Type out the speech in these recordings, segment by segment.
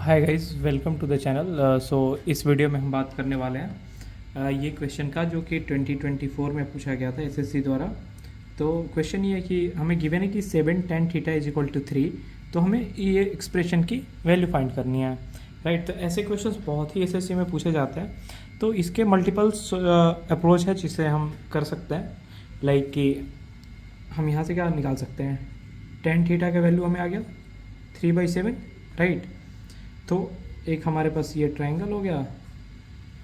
Hi guys, welcome to the channel. So इस video में हम बात करने वाले हैं ये क्वेश्चन का जो कि 2024 में पूछा गया था एसएससी द्वारा। तो क्वेश्चन ये है कि हमें गिवन है कि 7 tan theta is equal to 3, तो हमें ये एक्सप्रेशन की वैल्यू फाइंड करनी है, राइट। तो ऐसे क्वेश्चंस बहुत ही एसएससी में पूछे जाते हैं। तो इसके मल्टीपल्स अप्रोच है जिसे हम कर सकते हैं। लाइक कि हम यहाँ से क्या निकाल सकते हैं, tan थीटा का वैल्यू हमें आ गया 3/7, राइट। तो एक हमारे पास ये ट्रायंगल हो गया,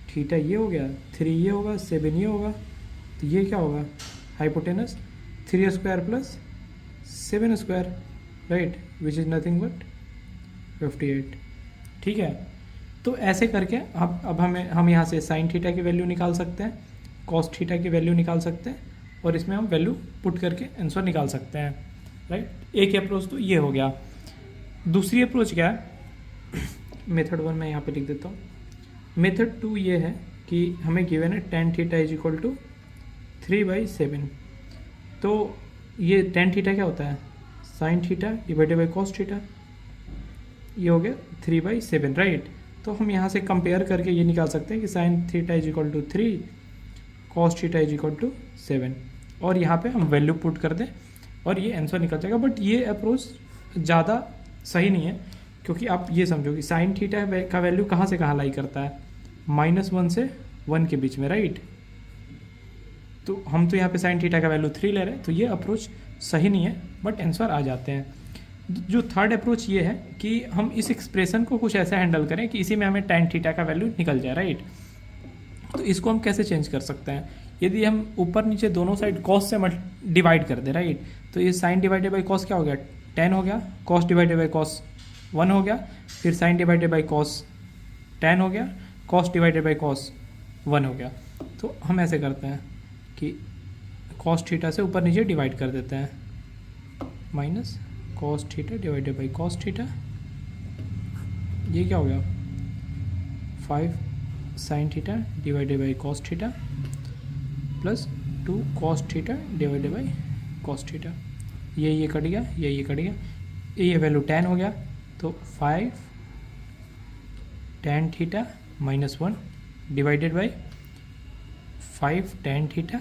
थीटा ये हो गया, 3 ये होगा, 7 ये होगा, तो ये क्या होगा, hypotenuse 3 square plus 7 square, right, which is nothing but 58। ठीक है। तो ऐसे करके अब हम यहाँ से साइन थीटा की वैल्यू निकाल सकते हैं, कॉस थीटा की वैल्यू निकाल सकते हैं, और इसमें हम वैल्यू पुट करके आंसर निकाल सकते हैं, राइट। एक अप्रोच तो ये हो गया। दूसरी अप्रोच क्या है, मेथड 1 मैं यहाँ पे लिख देता हूँ। मेथड 2 ये है कि हमें गिवन है tan theta is equal to 3/7। तो ये tan थीटा क्या होता है, sine theta divided by cos theta, ये हो गया 3/7, राइट। तो हम यहाँ से कंपेयर करके ये निकाल सकते हैं कि sine theta is equal to 3, cos theta is equal to 7, और यहाँ पे हम वैल्यू पुट कर दें और ये आंसर निकल जाएगा। बट ये अप्रोच ज़्यादा सही नहीं है, क्योंकि आप ये समझो कि साइन थीटा का वैल्यू कहाँ से कहाँ लाई करता है, -1 से 1 के बीच में, राइट। तो हम तो यहाँ पे साइन थीटा का वैल्यू 3 ले रहे हैं, तो ये अप्रोच सही नहीं है, बट आंसर आ जाते हैं। जो थर्ड अप्रोच ये है कि हम इस एक्सप्रेशन को कुछ ऐसा हैंडल करें कि इसी में हमें tan थीटा का वैल्यू निकल जाए, राइट। तो इसको हम कैसे चेंज कर सकते हैं, यदि हम ऊपर नीचे दोनों साइड कॉस से डिवाइड कर दें, राइट। तो ये साइन डिवाइडेड बाई कॉस क्या हो गया, 10 हो गया, कॉस डिवाइडेड बाई कॉस 1 हो गया, फिर साइन डिवाइडेड बाई कॉस 10 हो गया, कॉस डिवाइडेड बाई कॉस 1 हो गया। तो हम ऐसे करते हैं कि कॉस थीटा से ऊपर नीचे डिवाइड कर देते हैं, minus cos theta divided by cos theta, ये क्या हो गया 5 sign theta divided by cos theta plus 2 cos theta divided by cos theta, ये कट गया, ये कट गया, ये वैल्यू 10 हो गया। तो 5 tan theta -1 divided by 5 tan theta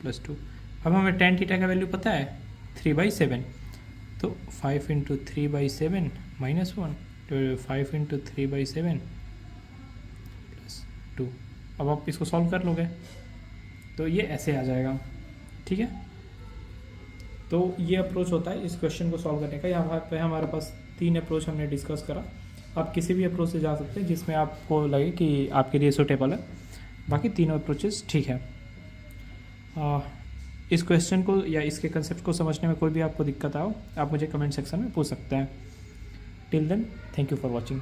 plus 2। अब हमें tan थीटा का वैल्यू पता है 3/7, तो 5 इंटू 3/7 -1 तो 5 इंटू 3/7 प्लस 2। अब आप इसको सॉल्व कर लोगे तो ये ऐसे आ जाएगा, ठीक है। तो ये अप्रोच होता है इस क्वेश्चन को सॉल्व करने का। यहाँ पे हमारे पास 3 अप्रोच हमने डिस्कस करा। आप किसी भी अप्रोच से जा सकते हैं जिसमें आपको लगे कि आपके लिए सूटेबल है। बाकी तीनों अप्रोचेस ठीक है। इस क्वेश्चन को या इसके कंसेप्ट को समझने में कोई भी आपको दिक्कत आओ, आप मुझे कमेंट सेक्शन में पूछ सकते हैं। Till then, thank you for watching.